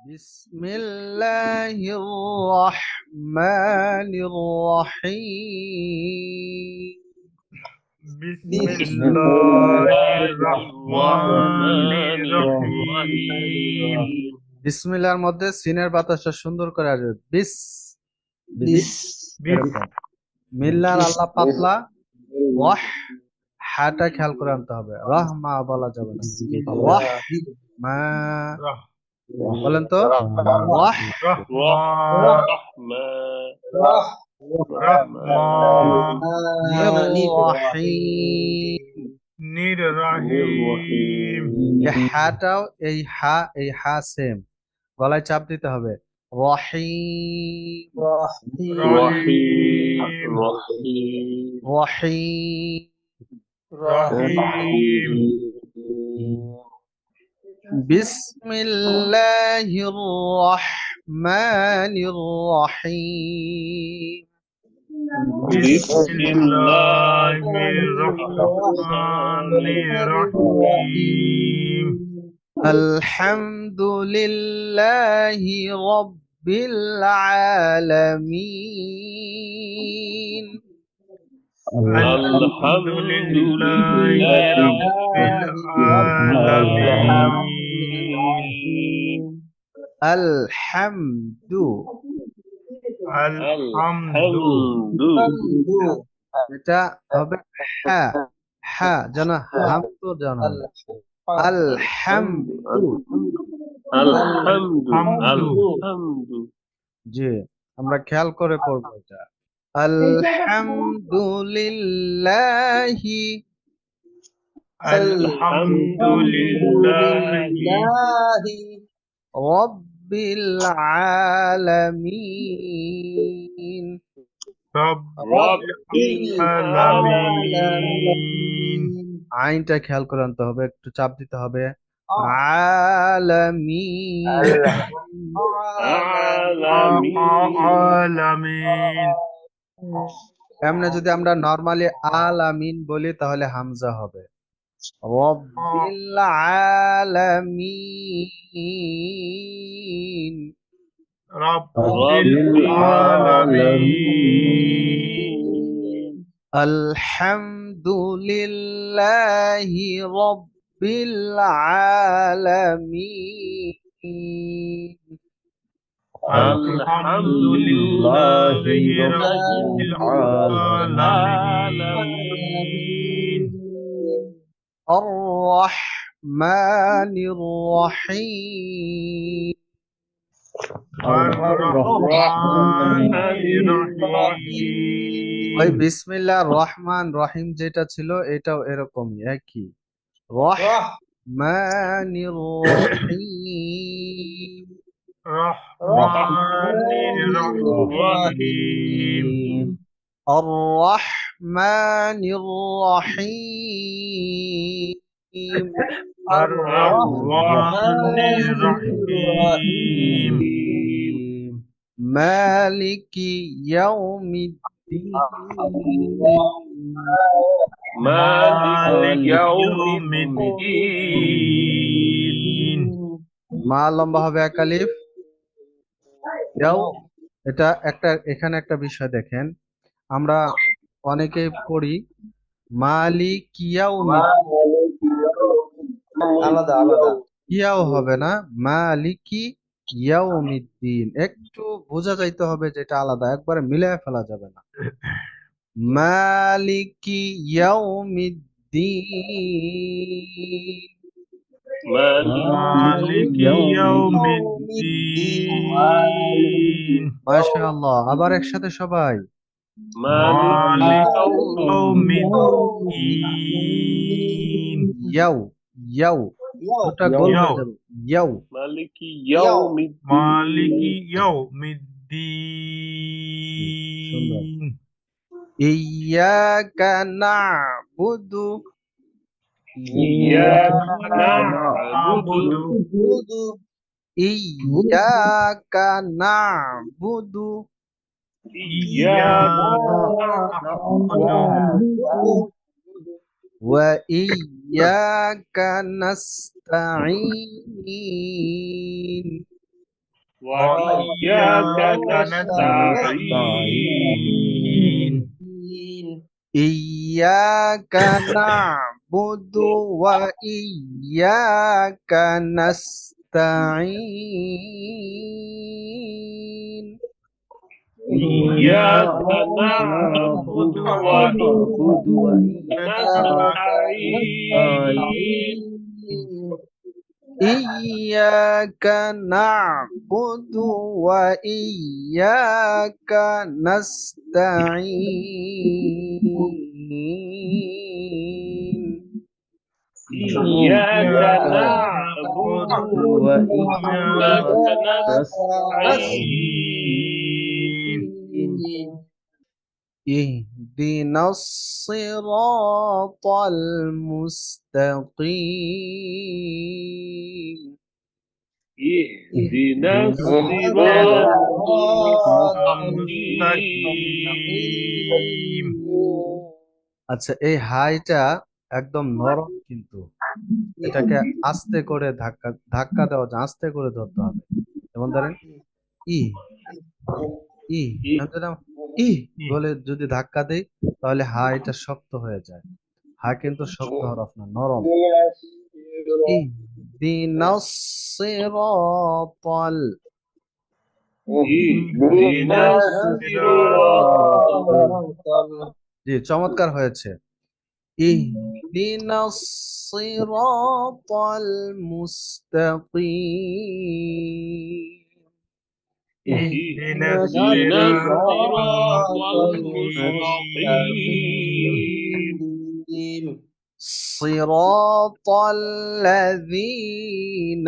بسم الله الرحمن الرحيم بسم بسم الله الله الرحمن الرحمن الرحيم الرحيم বিসমিল্লাহর মধ্যে সিনের বাতাসটা সুন্দর করে আসবে বিস بس এরকম মিল্লার আল্লাহ পাতলা ওয়াহ হাটা খেয়াল করে আনতে হবে রাহমা বলা যাবে না بسم ওয়াহ الله মা رح বলেন তো ওয়াহ رحمن رحمن রহিম الرحيم এই হাটাও এই হা সেম গলায় চাপ দিতে হবে রহিম رحيم রহিম رحيم বিসমিল্লাহির রহমানির রহিম بسم الله الرحمن الرحيم আলহামদুলিল্লাহি রাব্বিল আলামিন الحمد لله رب العالمين আলহামদু الحمد এটা হবে হা হা যেন হামদ যেন হবে। আলহামদু الحمد জি আমরা খেয়াল করে পড়বো এটা আলহামদুলিল্লাহি الحمد لله রাব্বিল আলামিন رب العالمين আইনটা খেয়াল করে আনতে হবে একটু চাপ দিতে হবে আলামিন العالمين এমনি যদি আমরা নরমালি আলামিন বলি তাহলে হামজা হবে রব্বিল আলামিন رب العالمين আলহামদুলিল্লাহি রাব্বিল আলামিন الحمد لله رب العالمين الرحمن الرحيم الرحمن ওই الرحيم বিসমিল্লাহ রহমান রহিম যেটা ছিল এটাও এরকমই একই রহমানির রহিম رحمن الرحيم الرحمن الرحيم الرحمن الرحيم مالك يوم الدين مالك يوم الدين মা লম্বা হবে এক আলিফ এটা এখানে একটা বিষয় দেখেন আমরা অনেকেই পড়ি মালিক আলাদা আলাদা ইয়াও হবে না মালিকি ইয়াউমিদ্দিন একটু বোঝা যাইতে হবে যেটা আলাদা একবারে মিলায় ফেলা যাবে না মালিকি ইয়াউমিদ্দিন مالك يوم الدين মাশাআল্লাহ আবার একসাথে সবাই مالك يوم الدين ইয়াউ ইয়াউ ওটা গোল হয়ে যাবে ইয়াউ مالك يوم الدين ইয়াকা না'বুদু إياك نعبد ইয়াকা না'বুদু إياك نعبد وإياك نستعين وإياك نستعين إياك نعبد وإياك نستعين إياك نعبد وإياك نعبد نستعين إياك نعبد وإياك نستعين إياك نعبد وإياك نستعين اهدنا الصراط المستقيم اهدنا الصراط المستقيم আচ্ছা, এই হাইটা একদম নরম, কিন্তু এটাকে আস্তে করে ধাক্কা ধাক্কা দেওয়া যায়, আস্তে করে ধরতে হবে. যেমন ধরেন ই ই আমি যদি ই বলে যদি ধাক্কা দেই, তাহলে হা এটা শক্ত হয়ে যায়. হা কিন্তু শক্ত হরফ না, নরম. ইহদিনাস সিরাতাল, اهدنا الصراط জি, চমৎকার হয়েছে. ইহদিনাস সিরাতাল মুস্তাকিম. اهدنا الصراط المستقيم صراط الذين,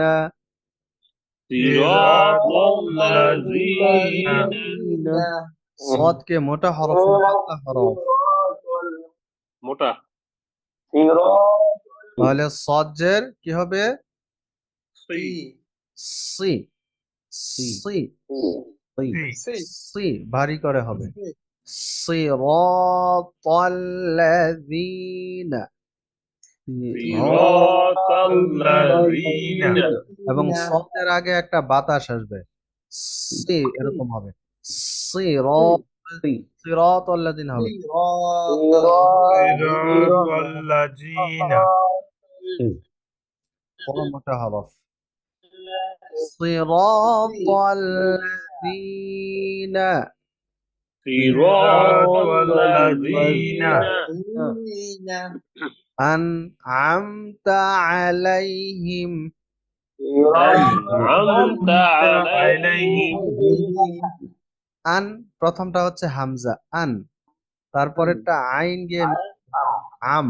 صراط الذين صادকে মোটা হরফ না পাতলা হরফ, মোটা তাহলে সজ্জের কি হবে? সি সি সি সি ভারী করে হবে. সিরাতাল্লাযীনা, صراط الذين এবং সদের আগে একটা বাতাস আসবে, সি এরকম হবে. সিরাতাল্লাযীনা হবে. صراط الذين বড় মোটা হরফ. সিরাতাল্লাযীনা صراط الذين আনআমতা আলাইহিম. أنعمت عليهم আন প্রথমটা হচ্ছে হামজা, আন, তারপরেরটা আইন দিয়ে আম,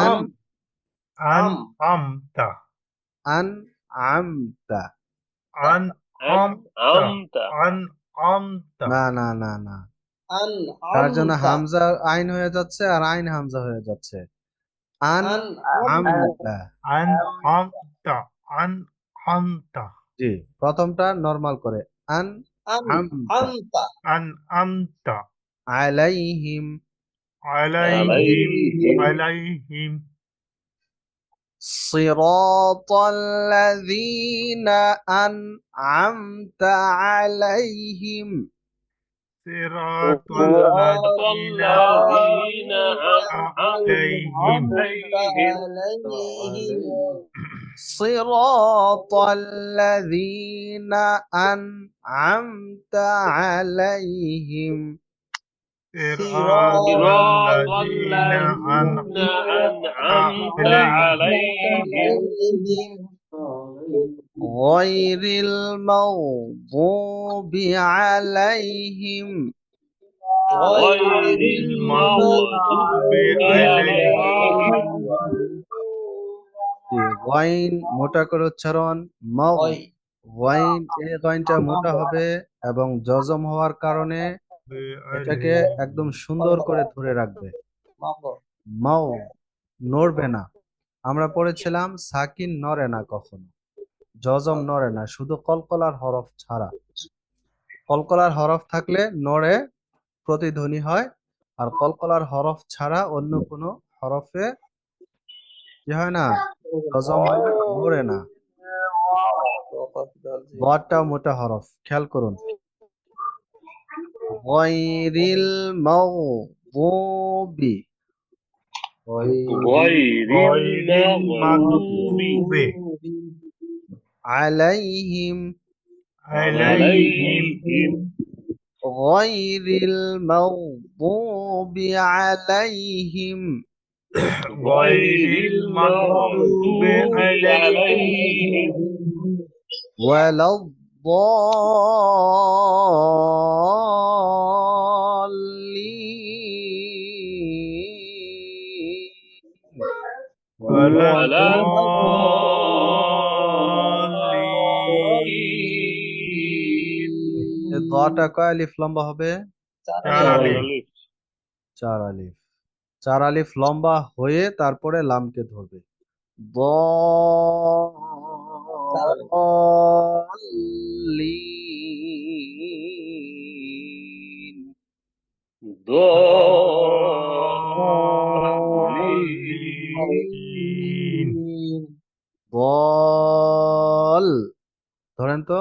আন أنعمت আন আমতা. أنعمت না না না না, তার জন্য হামজা আইন হয়ে যাচ্ছে আর আইন হামজা হয়ে যাচ্ছে. আন আমতা, أنعمت জি, প্রথমটা নরমাল করে, আন আমতা أنعمت আলাইহিম. عليهم صراط الذين أنعمت عليهم. صراط الذين أنعمت عليهم صراط الذين أنعمت عليهم. صراط الذين أنعمت عليهم غير المغضوب عليهم. غير المغضوب عليهم ওয়াইন মোটা করে উচ্চারণ, ওয়াইন, এই গইনটা মোটা হবে এবং জজম হওয়ার কারণে এটাকে একদম সুন্দর করে ধরে রাখবে. মাও নড়বে না. আমরা পড়েছিলাম সাকিন নড়ে না কখনো, জজম নড়ে না, শুধু কলকলার হরফ ছাড়া. কলকলার হরফ থাকলে নড়ে, প্রতিধ্বনি হয়, আর কলকলার হরফ ছাড়া অন্য কোনো হরফে কি হয় না, জজম হয় না, নড়ে না. বটটাও মোটা হরফ, খেয়াল করুন। গয়রিল মাগদুবি, غير المغضوب আলাইহিম, عليهم গয়রিল মাগদুবি আলাইহিম غير المغضوب عليهم ওয়ালাদ-দাল্লিন। ولا ولا الضالين এই দটা কয় আলিফ লম্বা হবে? চার আলিফ। 4 আলিফ। 4 আলিফ লম্বা হয়ে তারপরে লামকে ধরবে। দল্লিন। ضالين বল, ধরেন তো।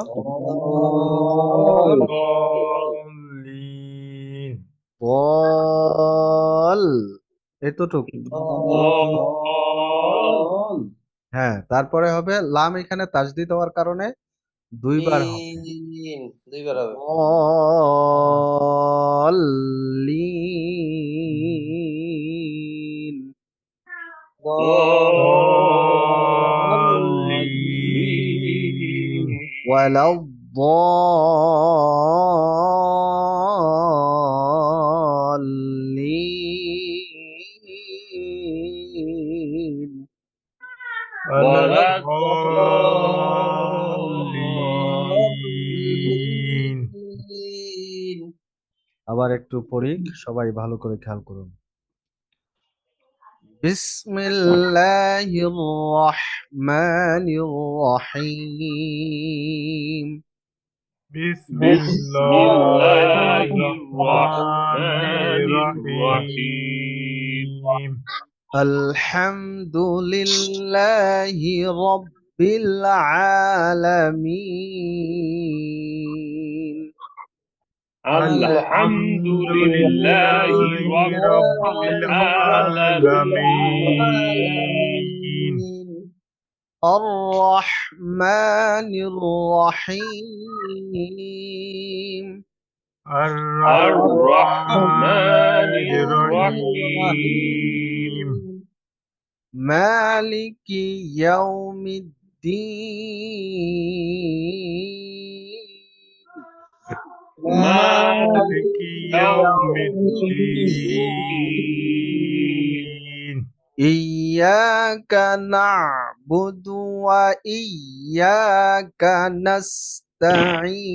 ضالين বল, এতটুকু। হ্যাঁ, তারপরে হবে লাম, এখানে তাজদিদ হওয়ার কারণে 2 বার হবে। দুইবার হবে। দল্লিন। ضالين ওয়ালাদ-দাল্লিন। ولا الضالين আবার একটু পড়ি, সবাই ভালো করে খেয়াল করুন। বিসমিল্লাহির রহমানির রহিম। بسم الله الرحمن الرحيم আলহামদুলিল্লাহি রাব্বিল আলামিন। الحمد لله رب العالمين আর-রাহমানির রহিম। الرحمن الرحيم মালিকি ইয়াউমিদ্দিন। مالك يوم الدين ইয়্যাকা না'বুদু ওয়া ইয়্যাকা নাস্তাঈন।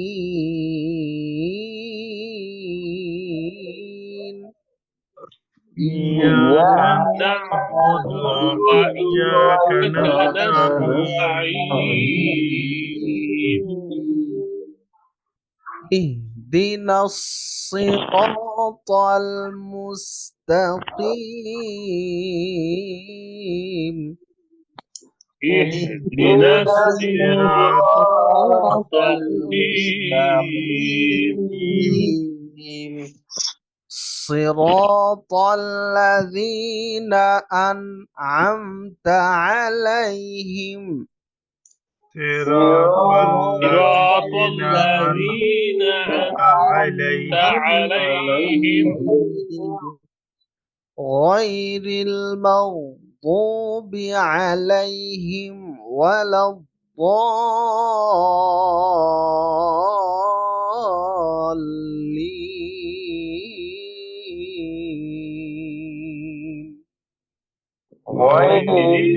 إياك نعبد وإياك نستعين ইহদিনাস সিরাতাল মুস্তাকিম। اهدنا الصراط المستقيم صراط الذين أنعمت عليهم صراط الذين أنعمت عليهم غير المغضوب عليهم ولا الضالين. غير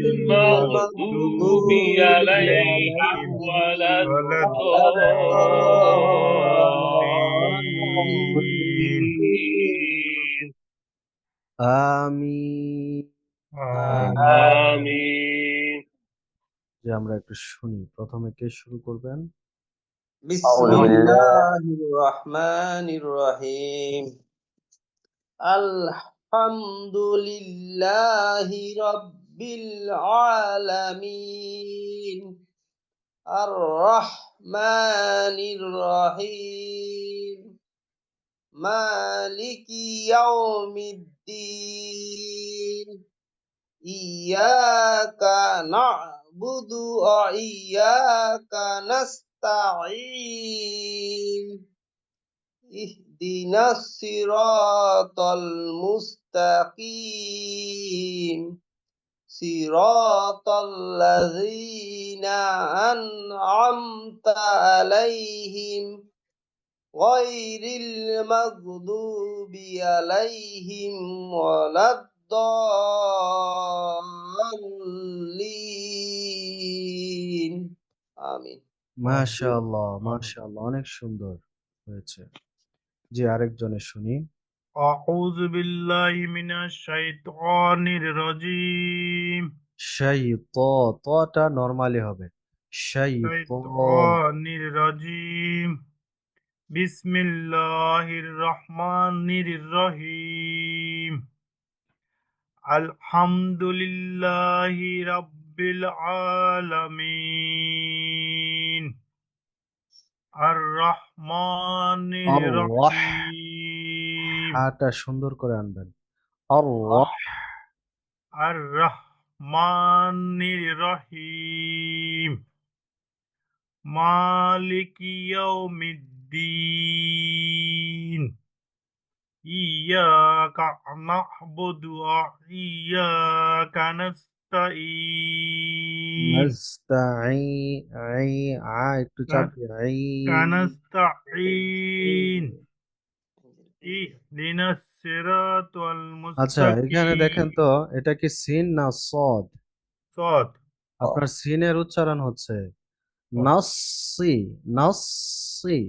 المغضوب عليهم ولا الضالين آمين. آمين যে আমরা একটু শুনি, প্রথমে কে শুরু করবেন? বিসমিল্লাহির রহমানির রহিম। আলহামদুলিল্লাহি রাব্বিল আলামিন। الرحمن الرحيم مالك يوم الدين إياك نعبد وإياك نستعين اهدنا الصراط المستقيم صراط الذين أنعمت عليهم غير المغضوب عليهم ولا الضالين آمين মাশাআল্লাহ, মাশাআল্লাহ, অনেক সুন্দর হয়েছে। জি, আরেকজনের শুনি। أعوذ بالله من الشيطان الرجيم তটা নরমালি হবে। শাইতো। الشيطان الرجيم بسم الله الرحمن الرحيم الحمد لله رب العالمين الرحمن الرحيم হাটা সুন্দর করে আনবেন। আল্লাহ। الرحمن الرحيم مالك يوم الدين إياك نعبد وإياك نستعين একটু চাপ দিয়ে نستعين اهدنا الصراط আচ্ছা, এখানে দেখেন المستقيم তো, এটা কি সিন না সদ? صاد আপনার সিনের উচ্চারণ হচ্ছে নাসসি, নাসসি।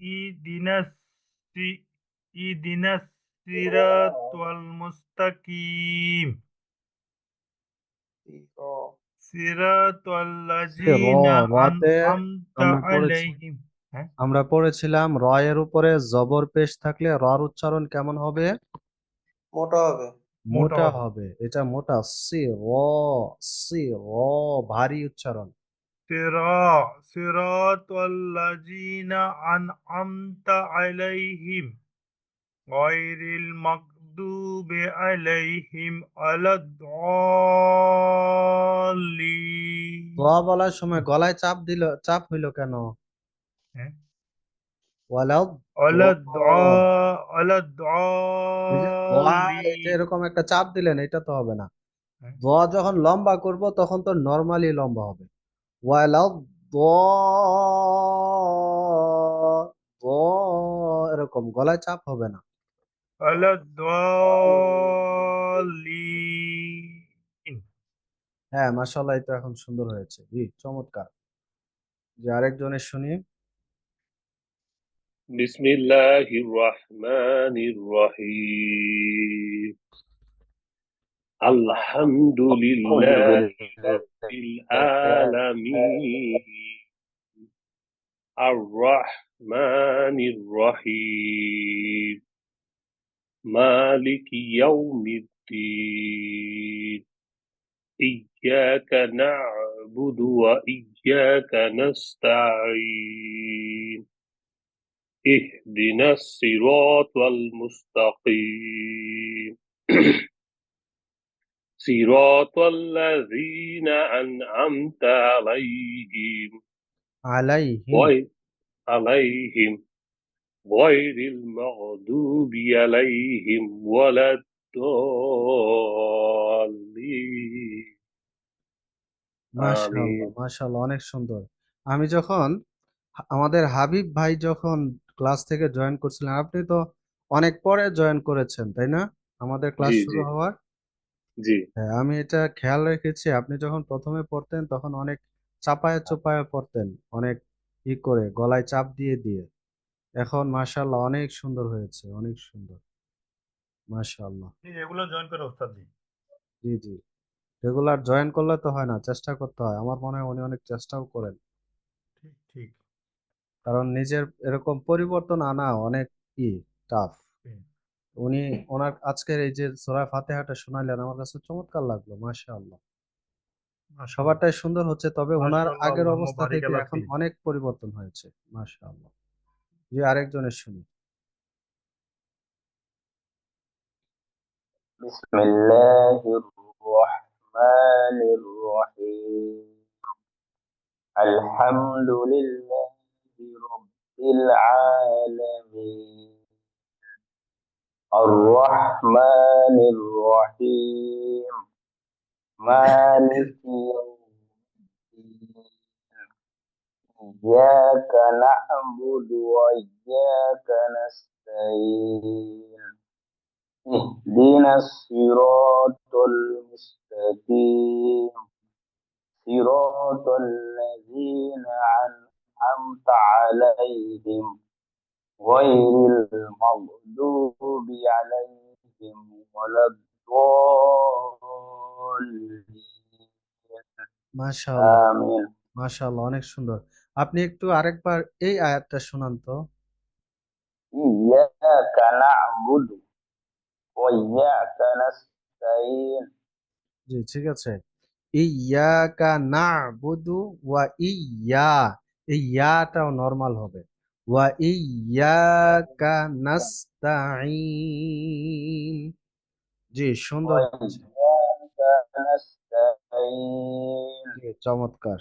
اهدنا اهدنا الصراط المستقيم صراط الذين রাতে أنعمت عليهم আমরা পড়েছিলাম র এর উপরে জবর পেশ থাকলে রর উচ্চারণ কেমন হবে? মোটা হবে মোটা হবে। এটা মোটা, সি র, ভারী উচ্চারণ। صراط الذين أنعمت عليهم غير المغضوب عليهم ولا الضالين দোয়া বলার সময় গলায় চাপ হইলো কেন? ওয়ালাদ ولا এই যে দোয়া, এই যে الضالين এরকম একটা চাপ দিলেন, এটা তো হবে না। দোয়া যখন লম্বা করব তখন তো নরমালি লম্বা হবে। ওয়ালাদ এরকম গলায় চাপ হবে না। ولا الضالين হ্যাঁ, মাশাআল্লাহ, এটা এখন সুন্দর হয়েছে। জি, চমৎকার। যে আরেকজনের শুনি। بسم الله الرحمن الرحيم الحمد لله رب العالمين الرحمن الرحيم مالك يوم الدين إياك نعبد وإياك نستعين اهدنا الصراط المستقيم صراط الذين أنعمت عليهم غير المغضوب عليهم ولا الضالين মাশাআল্লাহ, মাশাআল্লাহ, অনেক সুন্দর। আমি যখন আমাদের হাবিব ভাই যখন ক্লাস থেকে জয়েন করছিলেন, আপনি তো অনেক পরে জয়েন করেছেন, তাই না? আমাদের ক্লাস জি শুরু জি হওয়ার। জি হ্যাঁ, আমি এটা খেয়াল রেখেছি। আপনি যখন প্রথমে পড়তেন তখন অনেক চাপায়া চোপায়া পড়তেন, অনেক করে গলায় চাপ দিয়ে দিয়ে। এখন মাশাআল্লাহ অনেক সুন্দর হয়েছে, অনেক সুন্দর। মাশাআল্লাহ। এগুলো জয়েন করে ওস্তাদ জি জি জি, রেগুলার জয়েন করলে তো হয় না, চেষ্টা করতে হয়। আমার মনে হয় উনি অনেক চেষ্টাও করেন, ঠিক ঠিক কারণ নিজের এরকম পরিবর্তন আনা অনেক টাফ। উনি ওনার আজকের এই যে সূরা ফাতিহাটা শোনালেন, আমার কাছে চমৎকার লাগলো। মাশাআল্লাহ। মাশাআল্লাহ সবারটাই সুন্দর হচ্ছে, তবে ওনার মাশাআল্লাহ আগের আল্লাহুম্মা অবস্থা বারিক থেকে আলা এখন ফিক। অনেক পরিবর্তন হয়েছে। মাশাআল্লাহ। জি, আরেকজনের শুনি। بسم الله الرحمن الرحيم الحمد لله رب العالمين الرحمن الرحيم مالك يوم الدين إياك نعبد وإياك نستعين اهدنا الصراط المستقيم صراط الذين أنعمت عليهم غير المغضوب عليهم ولا الضالين মাশাআল্লাহ, آمين মাশাআল্লাহ, অনেক সুন্দর। আপনি একটু আরেকবার এই আয়াতটা শোনান তো। إياك نعبد وإياك نستعين জি, ঠিক আছে। ইয়াকা না'বুদু ওয়া ইয়্যা, এই ইয়াটাও নরমাল হবে। ওয়া ইয়্যাকা নাস্তাঈন। জি, সুন্দর হয়েছে। وإياك نستعين জি, চমৎকার।